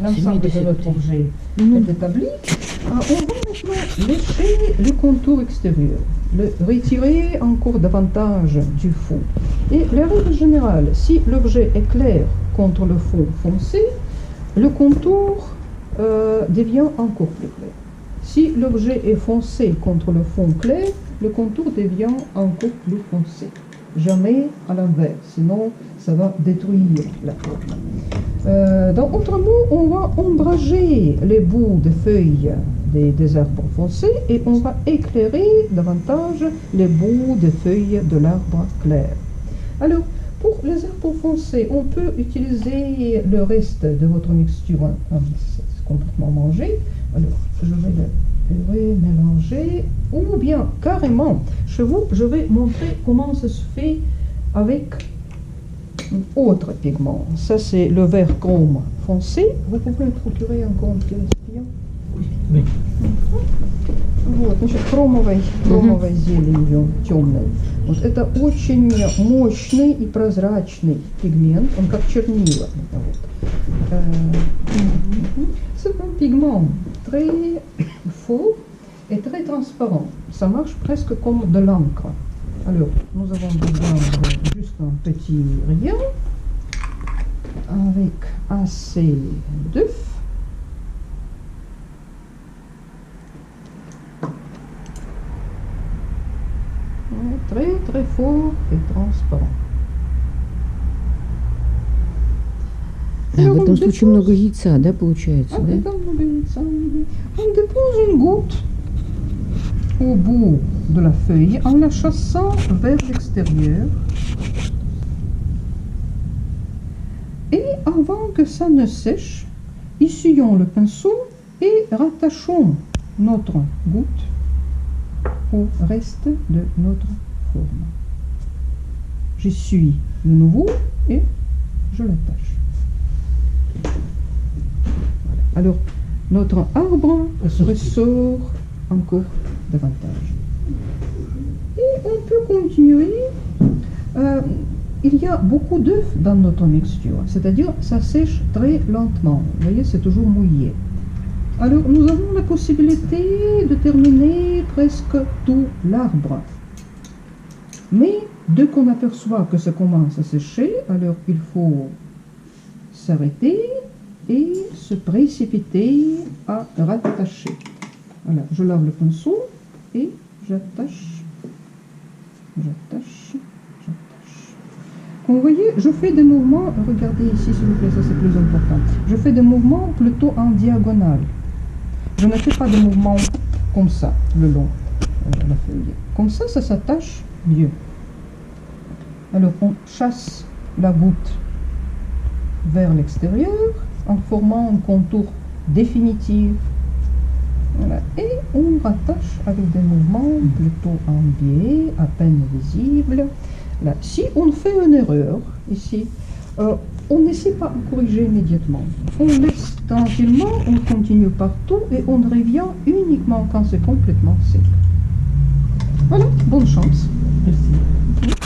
L'ensemble de notre objet est établi. On va maintenant lécher le contour extérieur, le retirer encore davantage du fond. Et la règle générale, si l'objet est clair contre le fond foncé, le contour devient encore plus clair. Si l'objet est foncé contre le fond clair, le contour devient encore plus foncé. Jamais à l'inverse, sinon ça va détruire la forme. Dans d'autres mots, on va ombrager les bouts de feuilles des arbres foncés et on va éclairer davantage les bouts de feuilles de l'arbre clair. Alors, pour les arbres foncés, on peut utiliser le reste de votre mixture complètement mangée. Alors, je vais le mélanger, ou bien carrément, chez vous, je vais montrer comment ça se fait avec un autre pigment. Ça, c'est le vert chrome foncé. Vous pouvez me procurer encore un petit récipient? Oui. Вот, значит, хромовой зеленью темной. Вот это очень мощный и прозрачный пигмент, он как чернила. C'est un pigment très fort et très transparent. Ça marche presque comme de l'encre. Alors, nous avons besoin de juste un petit rayon avec assez d'œufs. Très très fort et transparent. В этом случае много яйца, да, получается? On dépose une goutte au bout de la feuille en la chassant vers l'extérieur. Et avant que ça ne sèche, essuyons le pinceau et rattachons notre goutte au reste de notre forme. J'essuie de nouveau et je l'attache. Voilà. Alors, notre arbre ressort encore davantage. Et on peut continuer. Il y a beaucoup d'œufs dans notre mixture, c'est-à-dire ça sèche très lentement. Vous voyez, c'est toujours mouillé. Alors, nous avons la possibilité de terminer presque tout l'arbre. Mais dès qu'on aperçoit que ça commence à sécher, alors il faut s'arrêter et se précipiter à rattacher. Voilà, je lave le pinceau et j'attache, j'attache, j'attache. Comme vous voyez, je fais des mouvements, regardez ici s'il vous plaît, ça c'est plus important. Je fais des mouvements plutôt en diagonale. Je ne fais pas de mouvements comme ça, le long de la feuille. Comme ça, ça s'attache mieux. Alors, on chasse la goutte vers l'extérieur en formant un contour définitif. Voilà. Et on rattache avec des mouvements plutôt en biais, à peine visibles. Là. Si on fait une erreur, ici, on n'essaie pas de corriger immédiatement. On laisse tranquillement, on continue partout et on revient uniquement quand c'est complètement sec. Voilà, bonne chance. Merci.